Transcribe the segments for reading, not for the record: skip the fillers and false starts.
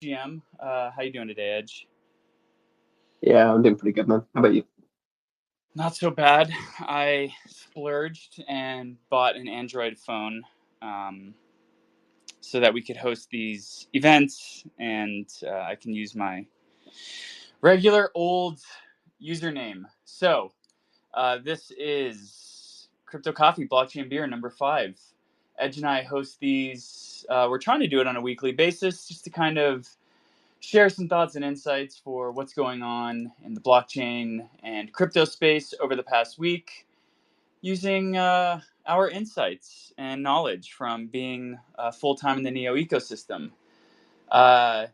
GM. How you doing today, Edge? Yeah, I'm doing pretty good, man. How about you? Not so bad. I splurged and bought an Android phone um, so that we could host these events, and I can use my regular old username. So this is Crypto Coffee Blockchain Beer number 5. Edge and I host these. We're trying to do it on a weekly basis, just to kind of share some thoughts and insights for what's going on in the blockchain and crypto space over the past week, using our insights and knowledge from being full time in the Neo ecosystem. Uh,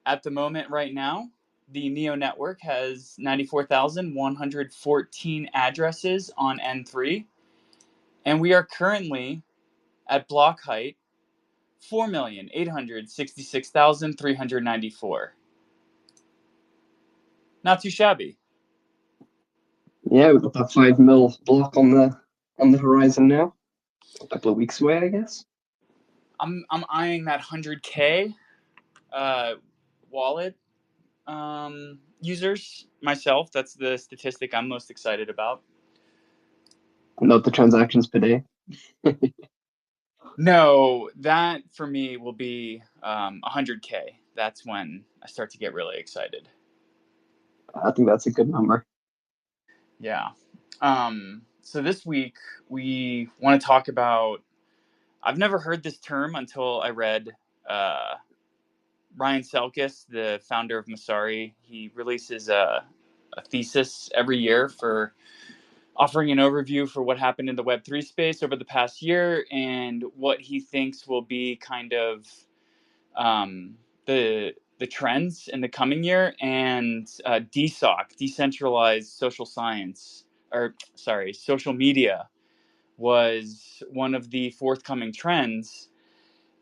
at the moment, right now, the Neo network has 94,114 addresses on N3, and we are currently at block height 4,866,394. Not too shabby. Yeah, we've got that 5 mil block on the horizon now. A couple of weeks away, I guess. I'm eyeing that 100K wallet users myself. That's the statistic I'm most excited about. Not the transactions per day. No, that for me will be 100K. That's when I start to get really excited. I think that's a good number. Yeah. So this week we want to talk about. I've never heard this term until I read Ryan Selkis, the founder of Masari. He releases a thesis every year for offering an overview for what happened in the Web3 space over the past year and what he thinks will be kind of um, the trends in the coming year. And DSOC, decentralized social science, or sorry, social media, was one of the forthcoming trends.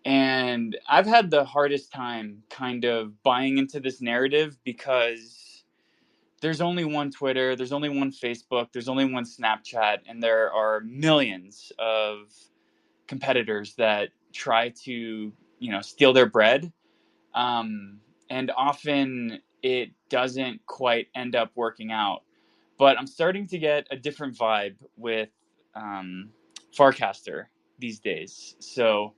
And I've had the hardest time kind of buying into this narrative because there's only one Twitter, there's only one Facebook, there's only one Snapchat, and there are millions of competitors that try to, steal their bread. And often it doesn't quite end up working out. But I'm starting to get a different vibe with um, Farcaster these days. So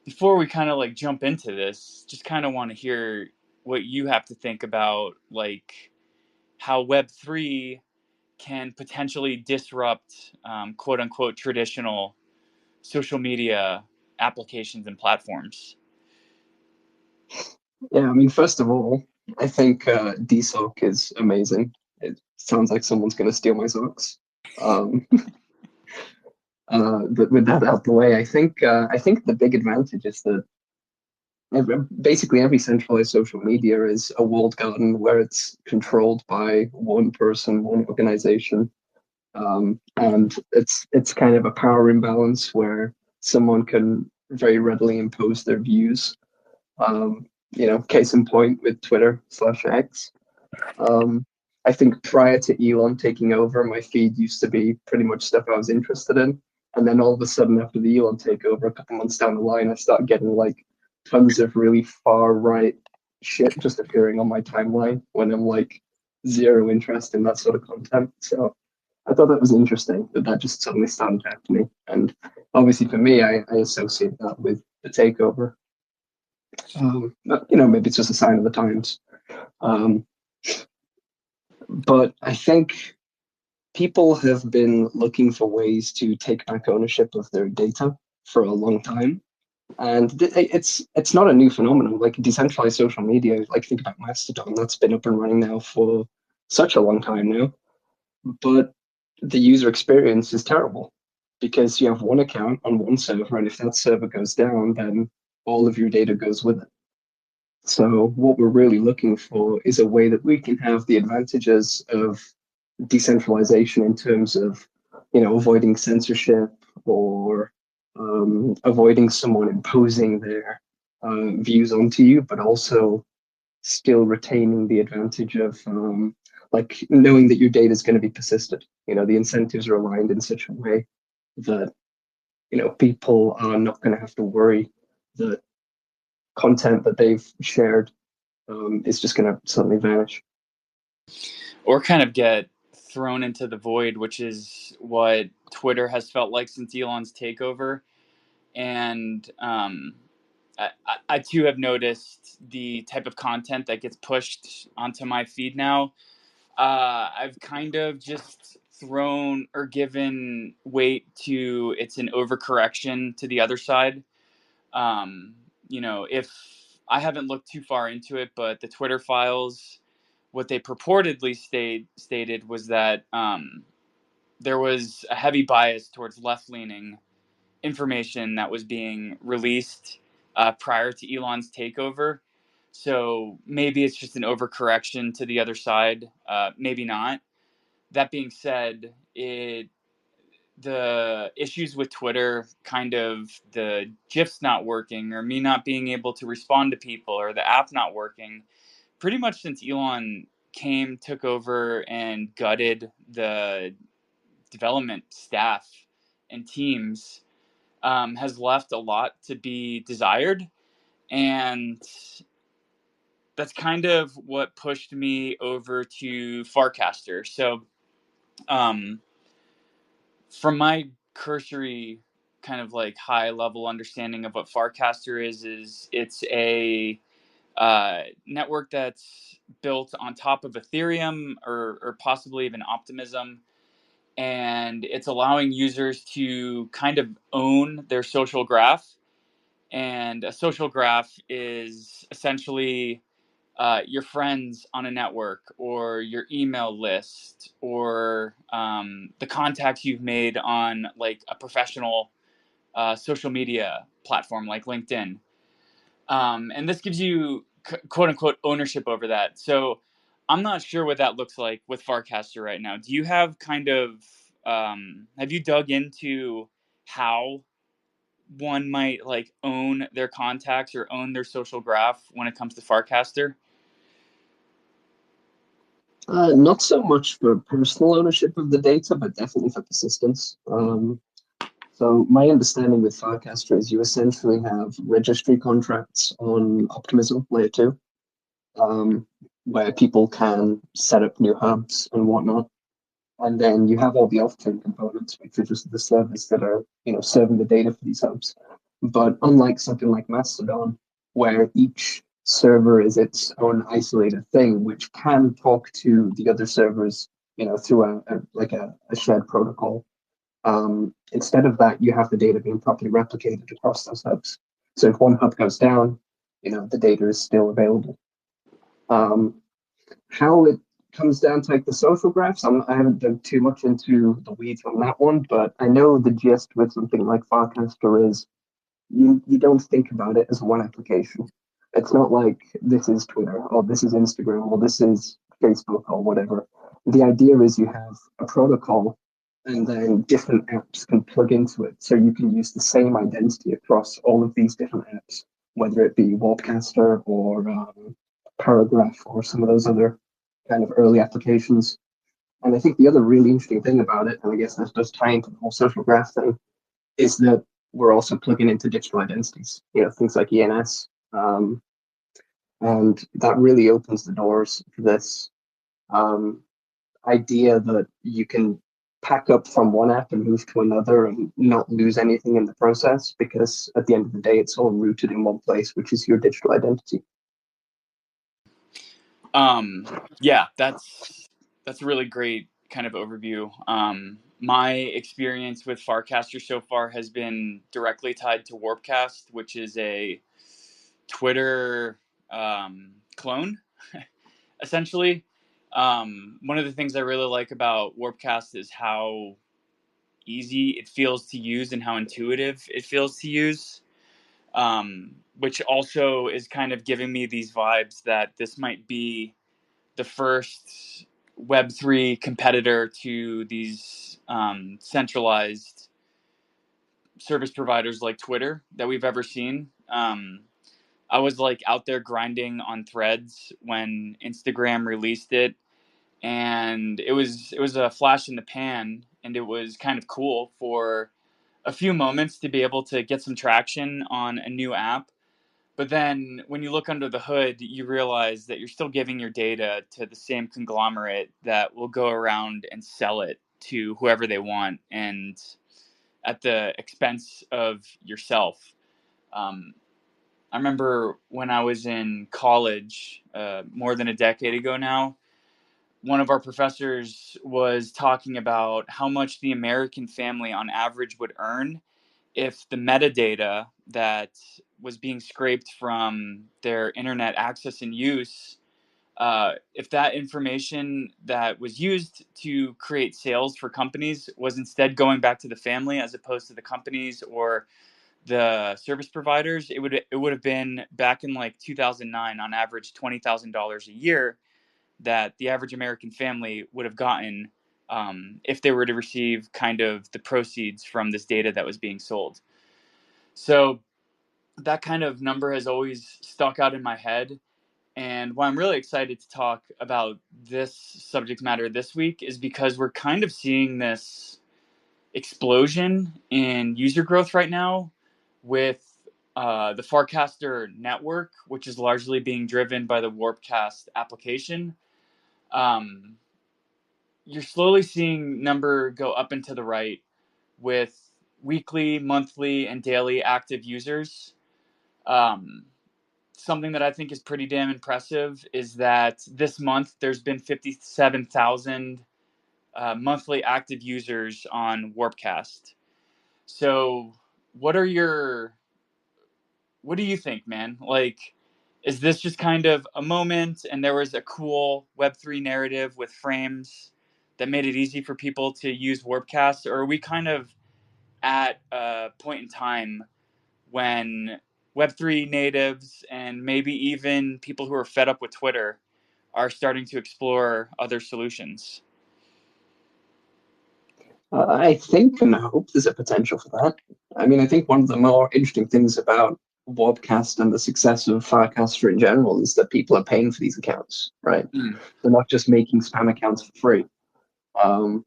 before we kind of like jump into this, just kind of want to hear what you have to think about, like how Web3 can potentially disrupt, quote unquote, traditional social media applications and platforms. Yeah, I mean, first of all, I think DSOC is amazing. It sounds like someone's going to steal my socks. Um, but with that out the way, I think the big advantage is that basically every centralized social media is a walled garden where it's controlled by one person, one organization. And it's kind of a power imbalance where someone can very readily impose their views. Case in point with Twitter/X. Um, I think prior to Elon taking over, my feed used to be pretty much stuff I was interested in. And then all of a sudden, after the Elon takeover, a couple months down the line, I started getting like tons of really far right shit just appearing on my timeline when I'm like zero interest in that sort of content. So I thought that was interesting that just suddenly started happening. And obviously for me, I associate that with the takeover. Maybe it's just a sign of the times. Um, but I think people have been looking for ways to take back ownership of their data for a long time. And it's not a new phenomenon. Like decentralized social media, like think about Mastodon, that's been up and running now for such a long time now. But the user experience is terrible because you have one account on one server, and if that server goes down, then all of your data goes with it. So what we're really looking for is a way that we can have the advantages of decentralization in terms of, avoiding censorship or avoiding someone imposing their views onto you, but also still retaining the advantage of like knowing that your data is going to be persisted. The incentives are aligned in such a way that people are not going to have to worry that content that they've shared is just going to suddenly vanish. Or kind of get thrown into the void, which is what Twitter has felt like since Elon's takeover. And I too have noticed the type of content that gets pushed onto my feed now. I've kind of just thrown or given weight to it's an overcorrection to the other side. Um, if I haven't looked too far into it, but the Twitter files, what they purportedly stated was that there was a heavy bias towards left leaning information that was being released prior to Elon's takeover. So maybe it's just an overcorrection to the other side. Maybe not. That being said, the issues with Twitter, kind of the GIFs not working, or me not being able to respond to people, or the app not working, pretty much since Elon took over, and gutted the development staff and teams, has left a lot to be desired. And that's kind of what pushed me over to Farcaster. So, um, from my cursory kind of like high level understanding of what Farcaster is it's a network that's built on top of Ethereum, or possibly even Optimism. And it's allowing users to kind of own their social graph. And a social graph is essentially your friends on a network, or your email list, or the contacts you've made on like a professional social media platform like LinkedIn. And this gives you quote unquote ownership over that. So I'm not sure what that looks like with Farcaster right now. Do you have kind of, have you dug into how one might like own their contacts or own their social graph when it comes to Farcaster? Not so much for personal ownership of the data, but definitely for persistence. So my understanding with Farcaster is you essentially have registry contracts on Optimism Layer 2, where people can set up new hubs and whatnot. And then you have all the off-chain components, which are just the servers that are, serving the data for these hubs. But unlike something like Mastodon, where each server is its own isolated thing, which can talk to the other servers, through a shared protocol. Instead of that, you have the data being properly replicated across those hubs. So if one hub goes down, the data is still available. Um, how it comes down to like the social graphs, I haven't dug too much into the weeds on that one, but I know the gist with something like Farcaster is you don't think about it as one application. It's not like this is Twitter or this is Instagram or this is Facebook or whatever. The idea is you have a protocol and then different apps can plug into it. So you can use the same identity across all of these different apps, whether it be Warpcaster or Paragraph or some of those other kind of early applications. And I think the other really interesting thing about it, and I guess this does tie into the whole social graph thing, is that we're also plugging into digital identities, things like ENS. And that really opens the doors for this um, idea that you can pack up from one app and move to another and not lose anything in the process, because at the end of the day, it's all rooted in one place, which is your digital identity. Yeah, that's a really great kind of overview. My experience with Farcaster so far has been directly tied to Warpcast, which is a Twitter clone, essentially. One of the things I really like about Warpcast is how easy it feels to use and how intuitive it feels to use, which also is kind of giving me these vibes that this might be the first Web3 competitor to these centralized service providers like Twitter that we've ever seen. I was like out there grinding on Threads when Instagram released it, and it was a flash in the pan, and it was kind of cool for a few moments to be able to get some traction on a new app. But then when you look under the hood, you realize that you're still giving your data to the same conglomerate that will go around and sell it to whoever they want, and at the expense of yourself. I remember when I was in college, more than a decade ago now, one of our professors was talking about how much the American family on average would earn if the metadata that was being scraped from their internet access and use, if that information that was used to create sales for companies was instead going back to the family as opposed to the companies or the service providers, it would have been back in like 2009 on average $20,000 a year that the average American family would have gotten if they were to receive kind of the proceeds from this data that was being sold. So that kind of number has always stuck out in my head. And why I'm really excited to talk about this subject matter this week is because we're kind of seeing this explosion in user growth right now with the Farcaster network, which is largely being driven by the Warpcast application. Um, you're slowly seeing number go up and to the right with weekly, monthly, and daily active users. Um, Something that I think is pretty damn impressive is that this month there's been 57,000 monthly active users on Warpcast. So, what are your what do you think, man? Like, is this just kind of a moment and there was a cool Web3 narrative with frames that made it easy for people to use Warpcast, or are we kind of at a point in time when Web3 natives and maybe even people who are fed up with Twitter are starting to explore other solutions? I think and I hope there's a potential for that. I mean, I think one of the more interesting things about Warpcast and the success of Farcaster in general is that people are paying for these accounts, right? Mm. They're not just making spam accounts for free. Um,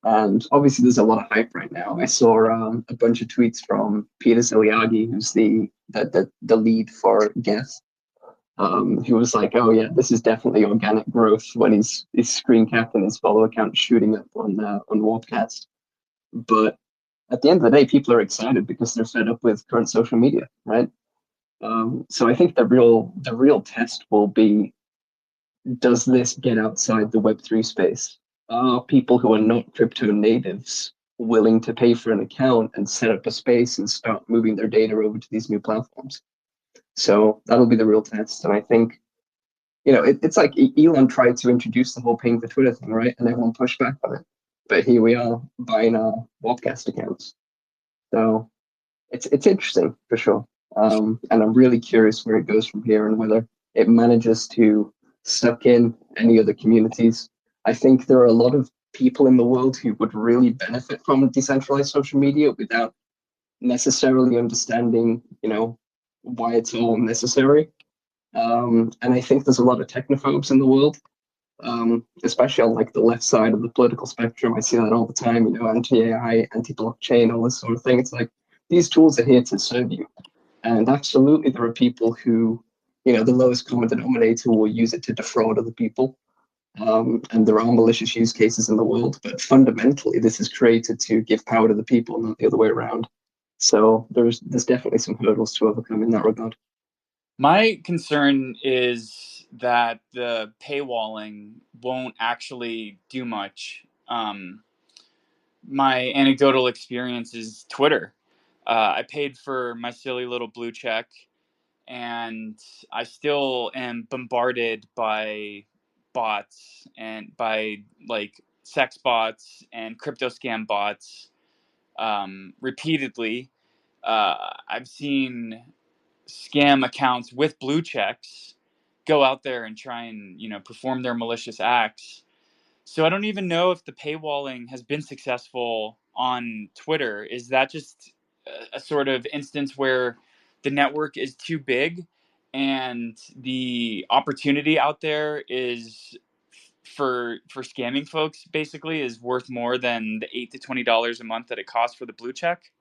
and obviously, there's a lot of hype right now. I saw a bunch of tweets from Peter Ziliagi, who's the lead for Guess. He was like, "Oh yeah, this is definitely organic growth." When he's screen capping his follow account shooting up on Warpcast. But at the end of the day, people are excited because they're fed up with current social media, right? So I think the real test will be: does this get outside the Web3 space? Are people who are not crypto natives willing to pay for an account and set up a space and start moving their data over to these new platforms? So that'll be the real test. And I think, it's like Elon tried to introduce the whole paying for Twitter thing, right? And everyone pushed back on it. But here we are buying our Warpcast accounts. So it's interesting for sure. And I'm really curious where it goes from here and whether it manages to suck in any other communities. I think there are a lot of people in the world who would really benefit from decentralized social media without necessarily understanding, why it's all necessary. And I think there's a lot of technophobes in the world, especially on like the left side of the political spectrum. I see that all the time, anti-AI, anti-blockchain, all this sort of thing. It's like these tools are here to serve you. And absolutely, there are people who, the lowest common denominator will use it to defraud other people. And there are malicious use cases in the world, but fundamentally, this is created to give power to the people, not the other way around. So there's definitely some hurdles to overcome in that regard. My concern is that the paywalling won't actually do much. My anecdotal experience is Twitter. I paid for my silly little blue check, and I still am bombarded by bots and by like sex bots and crypto scam bots repeatedly. I've seen scam accounts with blue checks go out there and try and perform their malicious acts. So I don't even know if the paywalling has been successful on Twitter. Is that just a sort of instance where the network is too big and the opportunity out there is for scamming folks basically is worth more than the $8 to $20 a month that it costs for the blue check?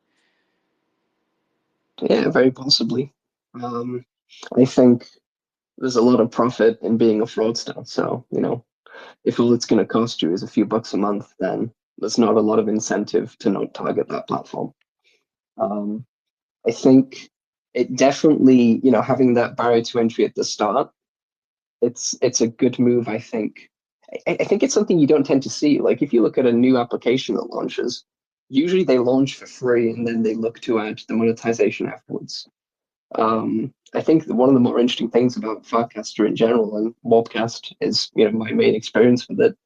Yeah, very possibly. Um, I think there's a lot of profit in being a fraudster. So, if all it's going to cost you is a few bucks a month, then there's not a lot of incentive to not target that platform. Um, I think it definitely, having that barrier to entry at the start, it's a good move, I think. I think it's something you don't tend to see. Like if you look at a new application that launches, usually they launch for free and then they look to add the monetization afterwards. I think that one of the more interesting things about Farcaster in general and Warpcast is, my main experience with it,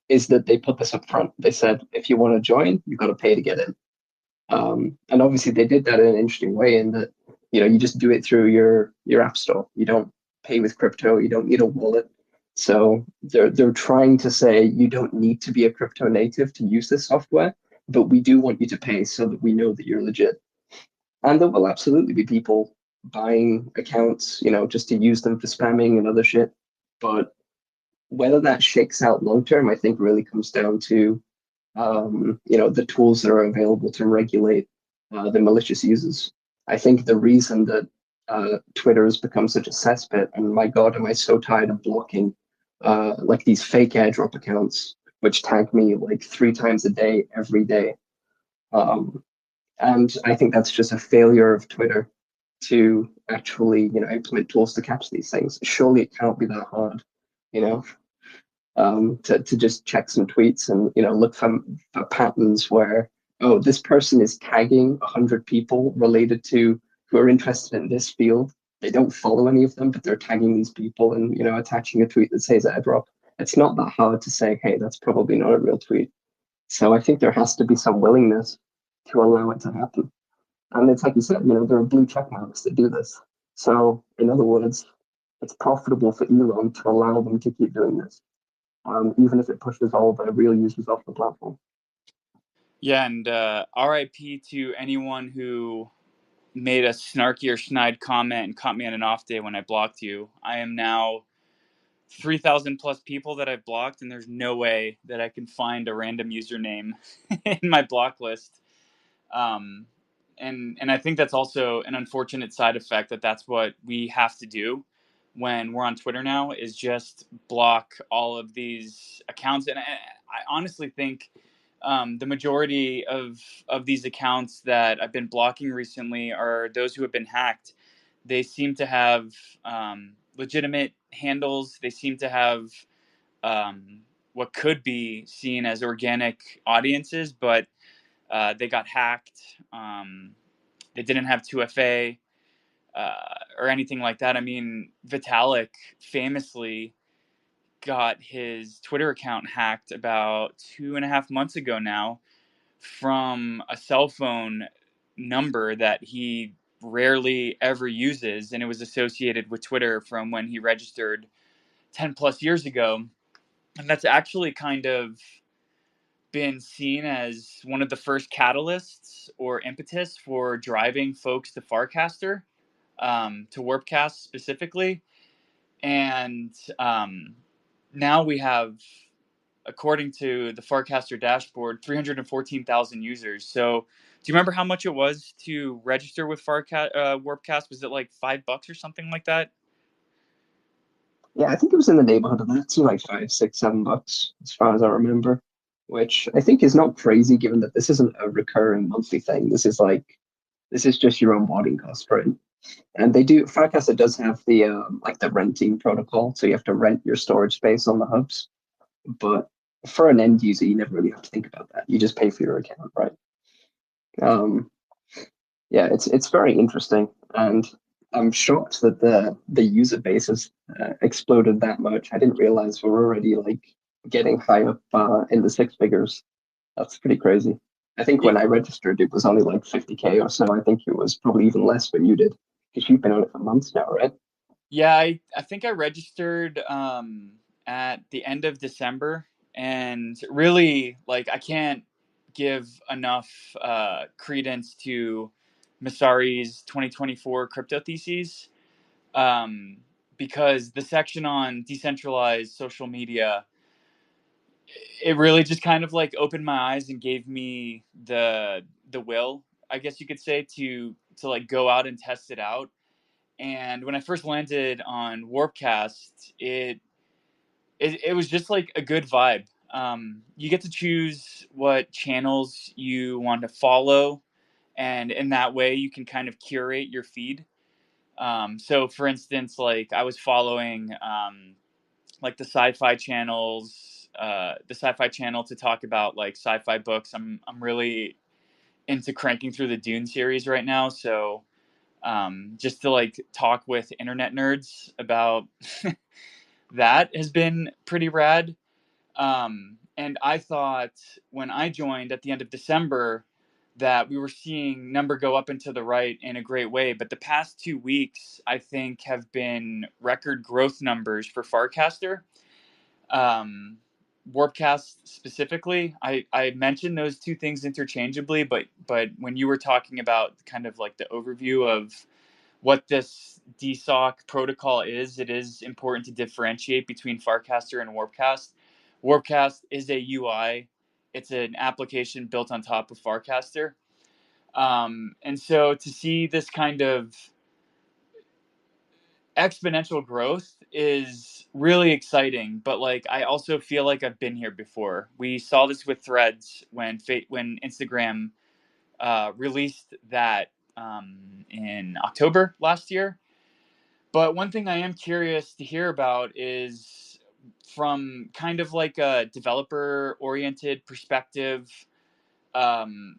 is that they put this up front. They said, if you want to join, you've got to pay to get in. And obviously they did that in an interesting way in that, you just do it through your app store. You don't pay with crypto, you don't need a wallet. So they're trying to say you don't need to be a crypto native to use this software, but we do want you to pay so that we know that you're legit. And there will absolutely be people buying accounts, just to use them for spamming and other shit. But whether that shakes out long term, I think really comes down to the tools that are available to regulate the malicious users. I think the reason that Twitter has become such a cesspit, and my God, am I so tired of blocking like these fake airdrop accounts, which tag me like 3 times a day, every day. Um, and I think that's just a failure of Twitter to actually, implement tools to catch these things. Surely it can't be that hard, you know to just check some tweets and look for patterns where, oh, this person is tagging 100 people related to who are interested in this field. They don't follow any of them, but they're tagging these people and attaching a tweet that says airdrop. It's not that hard to say, hey, that's probably not a real tweet. So I think there has to be some willingness to allow it to happen. And it's like you said, there are blue check marks that do this. So in other words, it's profitable for Elon to allow them to keep doing this, even if it pushes all the real users off the platform. Yeah, and RIP to anyone who made a snarky or snide comment and caught me on an off day when I blocked you. I am now 3,000 plus people that I've blocked, and there's no way that I can find a random username in my block list. Um, and I think that's also an unfortunate side effect that's what we have to do when we're on Twitter now, is just block all of these accounts. And I honestly think the majority of these accounts that I've been blocking recently are those who have been hacked. They seem to have legitimate handles. They seem to have what could be seen as organic audiences, but they got hacked. They didn't have 2FA or anything like that. I mean, Vitalik famously got his Twitter account hacked about 2.5 months ago now from a cell phone number that he rarely ever uses, and it was associated with Twitter from when he registered 10 plus years ago. And that's actually kind of been seen as one of the first catalysts or impetus for driving folks to Farcaster, to Warpcast specifically. And now we have, according to the Farcaster dashboard, 314,000 users. So do you remember how much it was to register with Warpcast? Was it like $5 or something like that? Yeah, I think it was in the neighborhood of that, so like 5, 6, 7 bucks, as far as I remember, which I think is not crazy given that this isn't a recurring monthly thing. This is just your onboarding cost, right? And Farcaster does have the like the renting protocol, so you have to rent your storage space on the hubs. But for an end user, you never really have to think about that. You just pay for your account, right? Um, yeah, it's very interesting, and I'm shocked that the user base has exploded that much. I didn't realize we're already like getting high up in the six figures. That's pretty crazy. I think Yeah, when I registered, it was only like 50K or so. I think it was probably even less when you did, because you've been on it for months now, right? yeah, I think I registered at the end of December, and really, like, I can't give enough credence to Masari's 2024 crypto theses, um, because the section on decentralized social media, it really just kind of like opened my eyes and gave me the will, I guess you could say, to like go out and test it out. And when I first landed on Warpcast, it was just like a good vibe. You get to choose what channels you want to follow, and in that way, you can kind of curate your feed. So, for instance, like I was following like the sci-fi channels, the sci-fi channel to talk about like sci-fi books. I'm really into cranking through the Dune series right now, so just to like talk with internet nerds about that has been pretty rad. And I thought when I joined at the end of December that we were seeing number go up and to the right in a great way. But the past 2 weeks, I think, have been record growth numbers for Farcaster. Um, Warpcast specifically, I mentioned those two things interchangeably, but when you were talking about kind of like the overview of what this DSOC protocol is, it is important to differentiate between Farcaster and Warpcast. Warpcast is a UI. It's an application built on top of Farcaster. And so to see this kind of exponential growth is really exciting, but like I also feel like I've been here before. We saw this with Threads when Instagram released that in October last year. But one thing I am curious to hear about is from kind of like a developer oriented perspective. Um,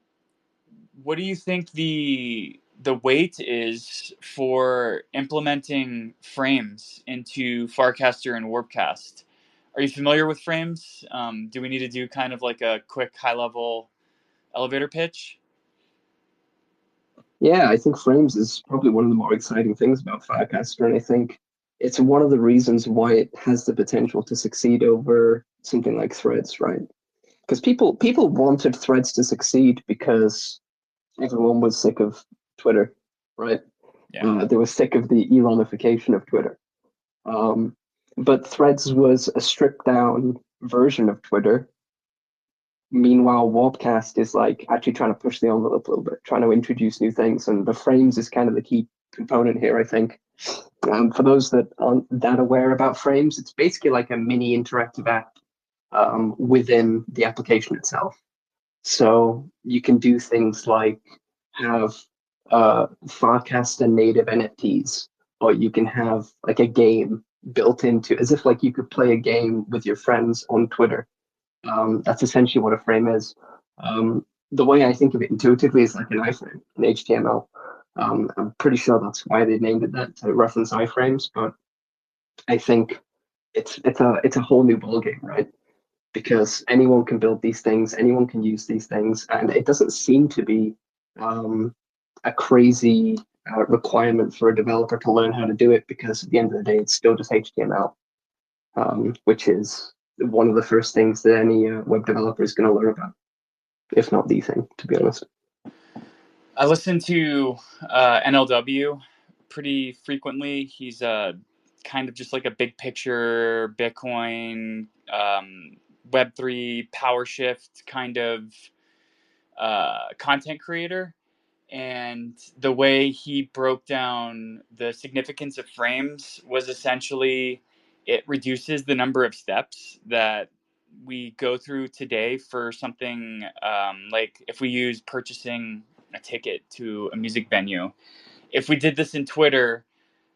what do you think the weight is for implementing frames into Farcaster and Warpcast? Are you familiar with frames? Do we need to do kind of like a quick high level elevator pitch? Yeah, I think Frames is probably one of the more exciting things about Farcaster, and I think it's one of the reasons why it has the potential to succeed over something like Threads, right? Because people wanted Threads to succeed because everyone was sick of Twitter, right? Yeah. They were sick of the Elonification of Twitter. Um, but Threads was a stripped down version of Twitter. Meanwhile, Warpcast is like actually trying to push the envelope a little bit, trying to introduce new things, and the frames is kind of the key component here, I think. For those that aren't that aware about frames, it's basically like a mini interactive app within the application itself. So you can do things like have Farcaster native NFTs, or you can have like a game built into, as if like you could play a game with your friends on Twitter. That's essentially what a frame is. The way I think of it intuitively is like an iframe, an HTML. I'm pretty sure that's why they named it that, to reference iframes, but I think it's a whole new ballgame, right? Because anyone can build these things, anyone can use these things, and it doesn't seem to be um, a crazy requirement for a developer to learn how to do it, because at the end of the day, it's still just HTML, which is one of the first things that any web developer is going to learn about, if not the thing, to be honest. I listen to NLW pretty frequently. He's kind of just like a big picture Bitcoin, Web3 power shift kind of content creator. And the way he broke down the significance of frames was essentially it reduces the number of steps that we go through today for something like if we use purchasing a ticket to a music venue. If we did this in Twitter,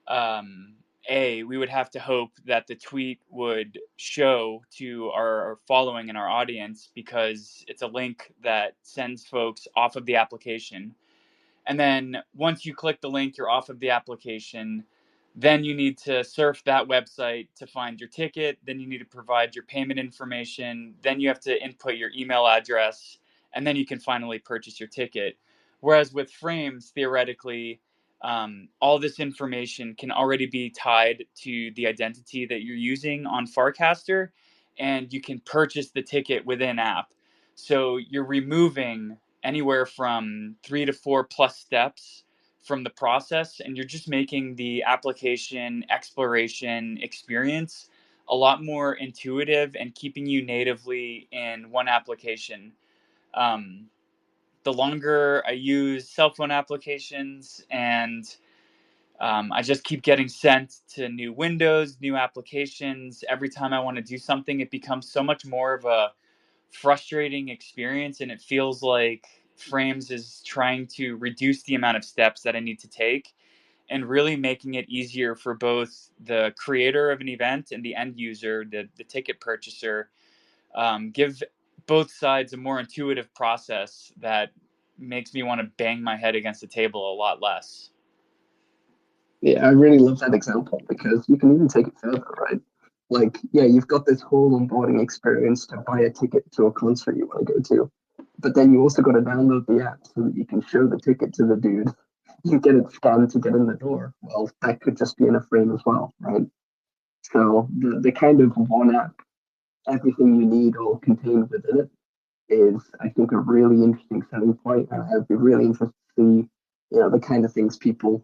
um, we would have to hope that the tweet would show to our following and our audience because it's a link that sends folks off of the application. And then once you click the link, you're off of the application. Then you need to surf that website to find your ticket. Then you need to provide your payment information. Then you have to input your email address. And then you can finally purchase your ticket. Whereas with frames, theoretically, all this information can already be tied to the identity that you're using on Farcaster, and you can purchase the ticket within app. So you're removing anywhere from 3 to 4 plus steps from the process, and you're just making the application exploration experience a lot more intuitive and keeping you natively in one application. Um, the longer I use cell phone applications and I just keep getting sent to new windows, new applications. Every time I want to do something, it becomes so much more of a frustrating experience, and it feels like Frames is trying to reduce the amount of steps that I need to take and really making it easier for both the creator of an event and the end user, the ticket purchaser. Give both sides a more intuitive process that makes me want to bang my head against the table a lot less. Yeah, I really love that example because you can even take it further, right? Like, yeah, you've got this whole onboarding experience to buy a ticket to a concert you want to go to, but then you also got to download the app so that you can show the ticket to the dude. You get it scanned to get in the door. Well, that could just be in a frame as well, right? So the kind of one app, everything you need all contained within it is, I think, a really interesting selling point. And I'd be really interested to see, the kind of things people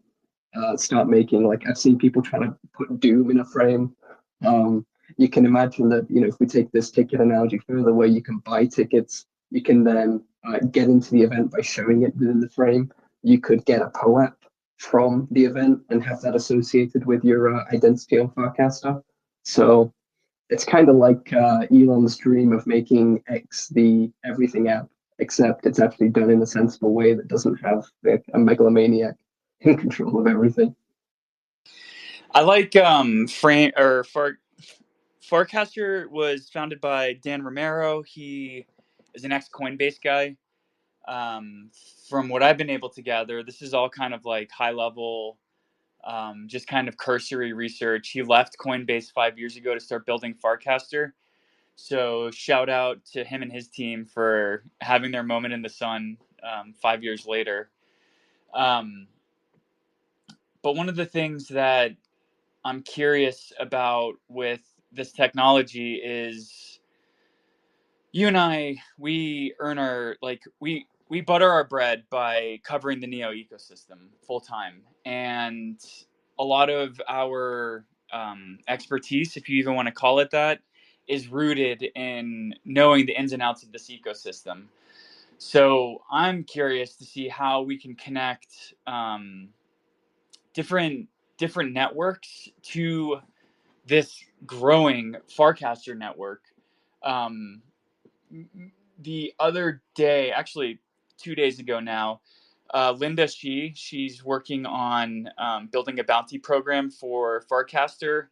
start making. Like I've seen people trying to put Doom in a frame. You can imagine that, if we take this ticket analogy further, where you can buy tickets, you can then get into the event by showing it within the frame. You could get a POAP from the event and have that associated with your identity on Farcaster. So it's kind of like Elon's dream of making X the everything app, except it's actually done in a sensible way that doesn't have a megalomaniac in control of everything. I like frame or Farcaster was founded by Dan Romero. He is an ex Coinbase guy. Um, from what I've been able to gather, this is all kind of like high level, just kind of cursory research. He left Coinbase 5 years ago to start building Farcaster. So shout out to him and his team for having their moment in the sun 5 years later. Um, but one of the things that I'm curious about with this technology is you and I, we earn our we butter our bread by covering the Neo ecosystem full time, and a lot of our expertise, if you even want to call it that, is rooted in knowing the ins and outs of this ecosystem. So I'm curious to see how we can connect different different networks to this growing Farcaster network. Um, the other day, actually 2 days ago now, Linda she's working on building a bounty program for Farcaster.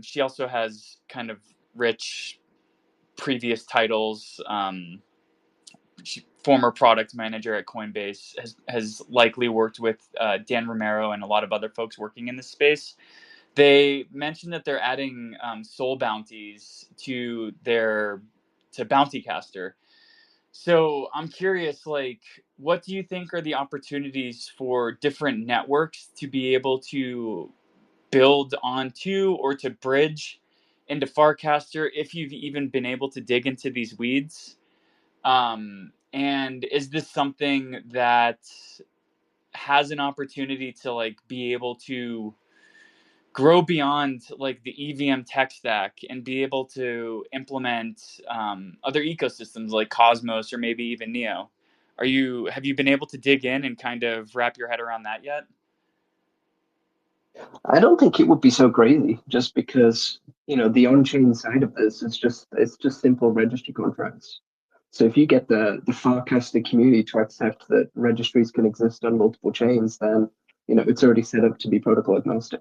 She also has kind of rich previous titles. Former product manager at Coinbase, has likely worked with Dan Romero and a lot of other folks working in this space. They mentioned that they're adding soul bounties to Bountycaster. So I'm curious, like, what do you think are the opportunities for different networks to be able to build onto or to bridge into Farcaster if you've even been able to dig into these weeds? And is this something that has an opportunity to like be able to grow beyond like the EVM tech stack and be able to implement other ecosystems like Cosmos or maybe even Neo? Have you been able to dig in and kind of wrap your head around that yet? I don't think it would be so crazy just because, the on-chain side of this is it's just simple registry contracts. So if you get the Farcaster community to accept that registries can exist on multiple chains, then it's already set up to be protocol agnostic.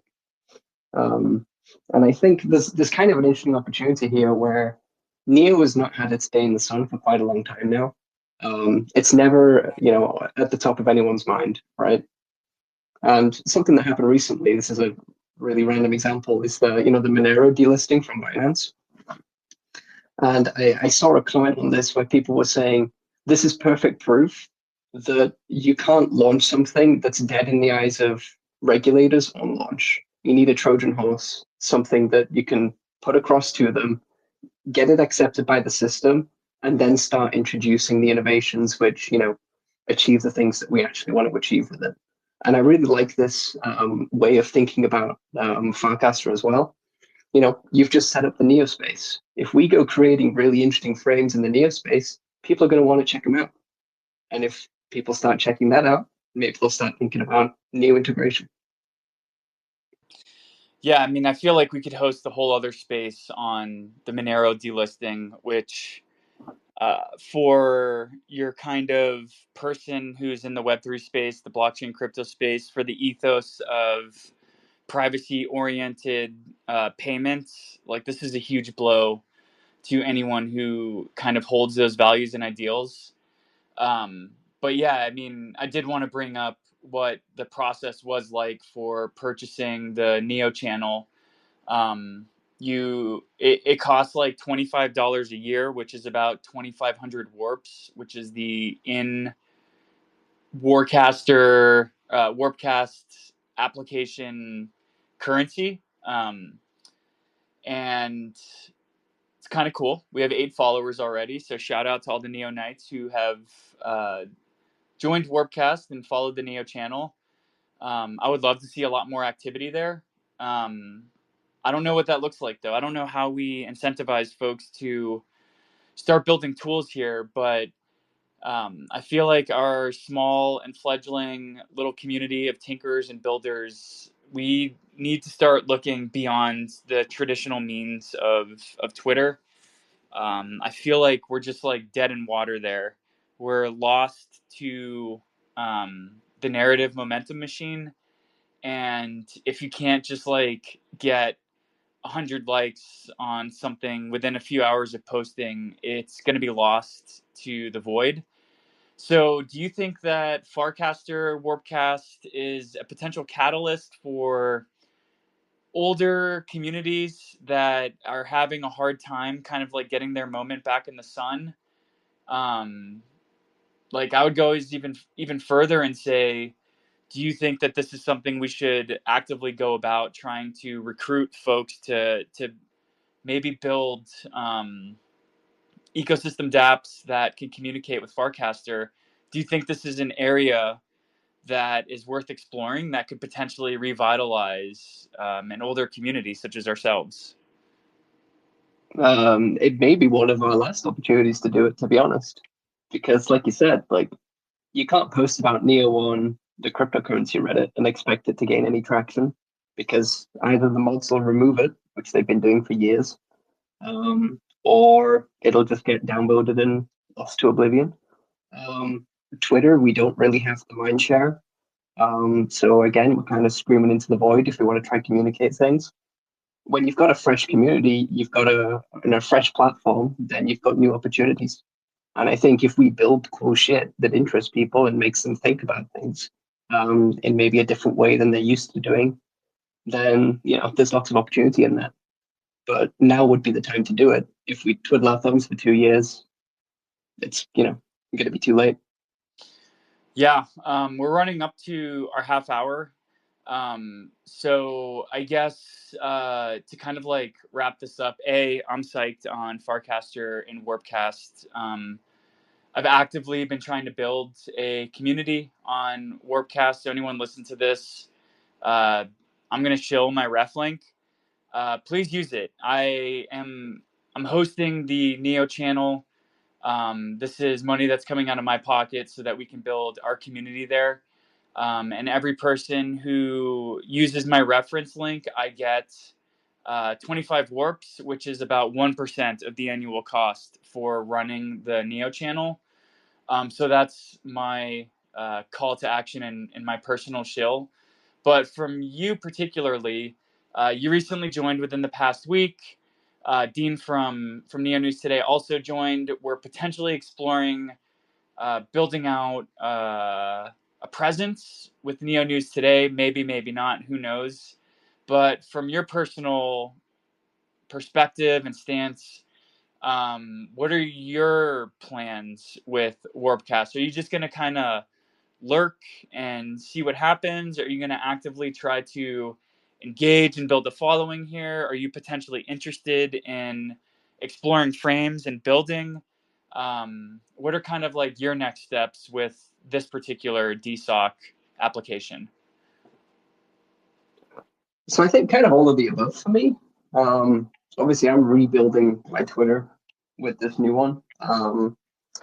Um, and I think there's kind of an interesting opportunity here where Neo has not had its day in the sun for quite a long time now. It's never, at the top of anyone's mind, right? And something that happened recently, this is a really random example, is the Monero delisting from Binance. And I saw a comment on this where people were saying, this is perfect proof that you can't launch something that's dead in the eyes of regulators on launch. You need a Trojan horse, something that you can put across to them, get it accepted by the system, and then start introducing the innovations which, achieve the things that we actually want to achieve with it. And I really like this way of thinking about Farcaster as well. You've just set up the Neo space. If we go creating really interesting frames in the Neo space, people are going to want to check them out. And if people start checking that out, maybe they'll start thinking about Neo integration. Yeah, I mean, I feel like we could host a whole other space on the Monero delisting, which for your kind of person who's in the Web3 space, the blockchain crypto space, for the ethos of privacy oriented payments, like this is a huge blow to anyone who kind of holds those values and ideals. Um, but yeah, I mean, I did want to bring up what the process was like for purchasing the Neo channel. um, it costs like $25 a year, which is about 2,500 warps, which is the in Warpcast application currency. And it's kind of cool. We have 8 followers already, so shout out to all the Neo Knights who have uh, joined Warpcast and followed the Neo channel. I would love to see a lot more activity there. Um, I don't know what that looks like, though. I don't know how we incentivize folks to start building tools here, but I feel like our small and fledgling little community of tinkers and builders, we need to start looking beyond the traditional means of Twitter. I feel like we're just like dead in water there. We're lost to the narrative momentum machine. And if you can't just like get 100 likes on something within a few hours of posting, it's going to be lost to the void. So, do you think that Farcaster Warpcast is a potential catalyst for older communities that are having a hard time kind of like getting their moment back in the sun? Um, like I would go even further and say, do you think that this is something we should actively go about trying to recruit folks to maybe build ecosystem dApps that can communicate with Farcaster? Do you think this is an area that is worth exploring that could potentially revitalize an older community such as ourselves? It may be one of our last opportunities to do it, to be honest, because like you said, like you can't post about Neo on the cryptocurrency Reddit and expect it to gain any traction because either the mods will remove it, which they've been doing for years, or it'll just get downvoted and lost to oblivion. Twitter, we don't really have the mind share. So again, we're kind of screaming into the void if we want to try to communicate things. When you've got a fresh community, you've got a fresh platform, then you've got new opportunities. And I think if we build cool shit that interests people and makes them think about things in maybe a different way than they're used to doing, then there's lots of opportunity in that. But now would be the time to do it. If we twiddle our thumbs for 2 years, it's going to be too late. Yeah, we're running up to our half hour. So I guess to kind of like wrap this up, I'm psyched on Farcaster and Warpcast. I've actively been trying to build a community on Warpcast. So anyone listen to this, I'm gonna shill my ref link. Please use it. I'm hosting the Neo channel. This is money that's coming out of my pocket so that we can build our community there. And every person who uses my reference link, I get 25 warps, which is about 1% of the annual cost for running the Neo channel. So that's my call to action and my personal shill. But from you particularly, you recently joined within the past week. Dean from Neo News Today also joined. We're potentially exploring building out a presence with Neo News Today. Maybe, maybe not. Who knows? But from your personal perspective and stance, what are your plans with Warpcast? Are you just going to kind of lurk and see what happens? Are you going to actively try to engage and build a following here? Are you potentially interested in exploring frames and building? What are kind of like your next steps with this particular DSOC application? So I think kind of all of the above for me. Obviously, I'm rebuilding my Twitter with this new one.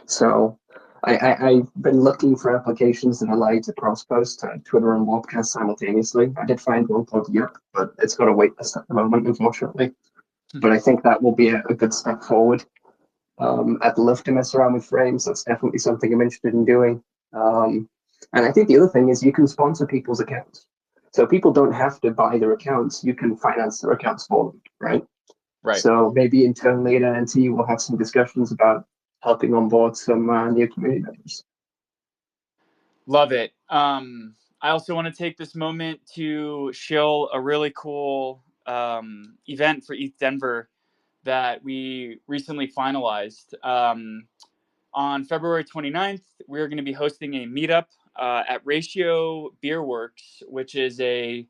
So I've been looking for applications that allow you to cross-post Twitter and Warpcast simultaneously. I did find one called Yep, but it's got a waitlist at the moment, unfortunately. But I think that will be a good step forward. I'd love to mess around with frames. That's definitely something I'm interested in doing. And I think the other thing is you can sponsor people's accounts. So people don't have to buy their accounts. You can finance their accounts for them, right? Right. So maybe internally at NNT, we'll have some discussions about helping onboard some new community members. Love it. I also want to take this moment to shill a really cool event for ETHDenver that we recently finalized. On February 29th, we're going to be hosting a meetup at Ratio Beer Works, which is a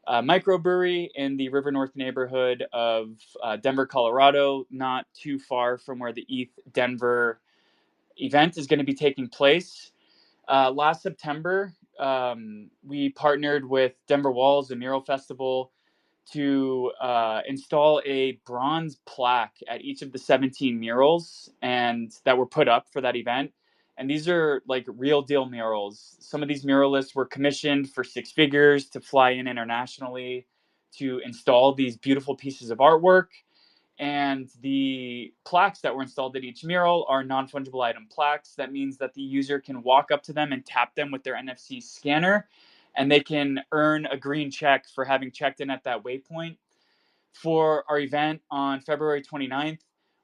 microbrewery in the River North neighborhood of Denver, Colorado, not too far from where the ETHDenver event is going to be taking place. Last September, we partnered with Denver Walls, a mural festival, to install a bronze plaque at each of the 17 murals and that were put up for that event. And these are like real deal murals. Some of these muralists were commissioned for six figures to fly in internationally to install these beautiful pieces of artwork. And the plaques that were installed at each mural are non-fungible item plaques. That means that the user can walk up to them and tap them with their NFC scanner, and they can earn a green check for having checked in at that waypoint. For our event on February 29th,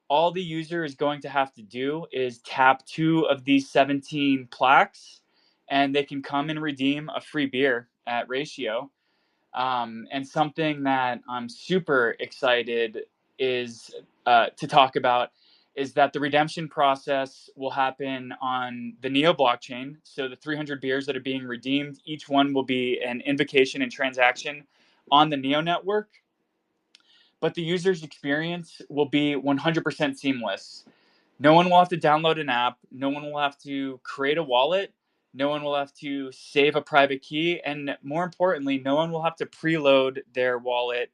all the user is going to have to do is tap two of these 17 plaques, and they can come and redeem a free beer at Ratio. And something that I'm super excited is to talk about is that the redemption process will happen on the Neo blockchain. So the 300 beers that are being redeemed, each one will be an invocation and transaction on the Neo network. But the user's experience will be 100% seamless. No one will have to download an app. No one will have to create a wallet. No one will have to save a private key. And more importantly, no one will have to preload their wallet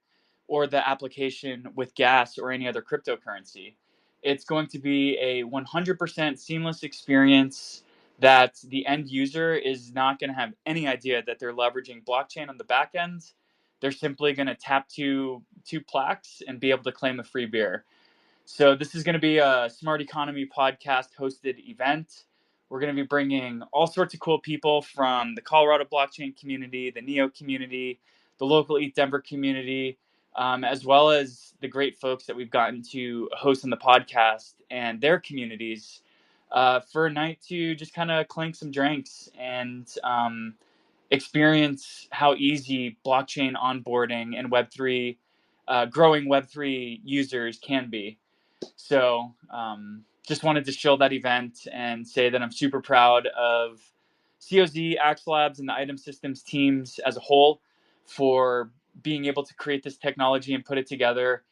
or the application with gas or any other cryptocurrency. It's going to be a 100% seamless experience that the end user is not going to have any idea that they're leveraging blockchain on the back end. They're simply going to tap two plaques and be able to claim a free beer. So this is going to be a Smart Economy podcast hosted event. We're going to be bringing all sorts of cool people from the Colorado blockchain community, the Neo community, the local ETHDenver community, as well as the great folks that we've gotten to host on the podcast and their communities for a night to just kind of clink some drinks and experience how easy blockchain onboarding and Web3, growing Web3 users can be. So just wanted to show that event and say that I'm super proud of COZ, Axe Labs, and the Item Systems teams as a whole for being able to create this technology and put it together.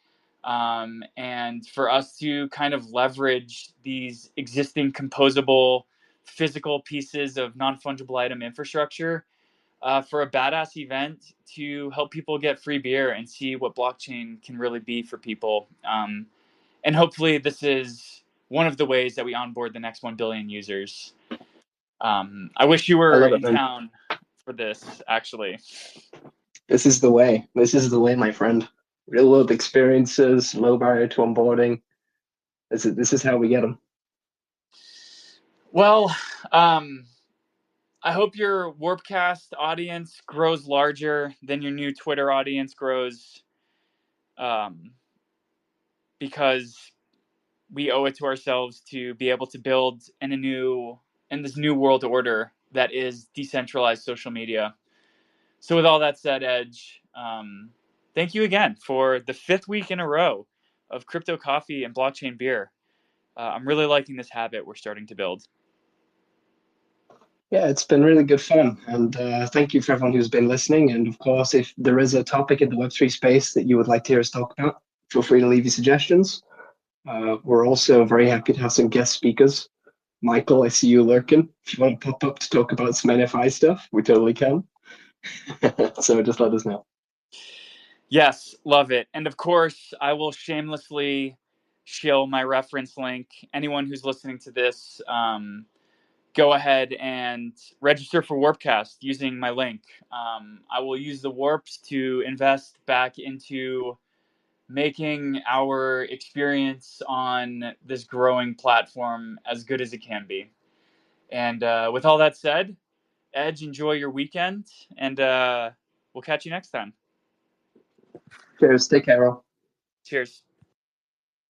And for us to kind of leverage these existing composable physical pieces of non-fungible item infrastructure for a badass event to help people get free beer and see what blockchain can really be for people. And hopefully this is one of the ways that we onboard the next 1 billion users. I wish you I were love it, in man. town for this, actually. This is the way. This is the way, my friend. Real world experiences, low barrier to onboarding. This is how we get them. Well, I hope your Warpcast audience grows larger than your new Twitter audience grows, because we owe it to ourselves to be able to build in this new world order that is decentralized social media. So with all that said, Edge, thank you again for the 5th week in a row of crypto coffee and blockchain beer. I'm really liking this habit we're starting to build. Yeah, it's been really good fun. And thank you for everyone who's been listening. And of course, if there is a topic in the Web3 space that you would like to hear us talk about, feel free to leave your suggestions. We're also very happy to have some guest speakers. Michael, I see you lurking. If you want to pop up to talk about some NFI stuff, we totally can. So just let us know. Yes, love it. And of course, I will shamelessly shill my reference link. Anyone who's listening to this, go ahead and register for Warpcast using my link. I will use the warps to invest back into making our experience on this growing platform as good as it can be. And with all that said, Edge, enjoy your weekend, and we'll catch you next time. Cheers. Take care, all. Cheers.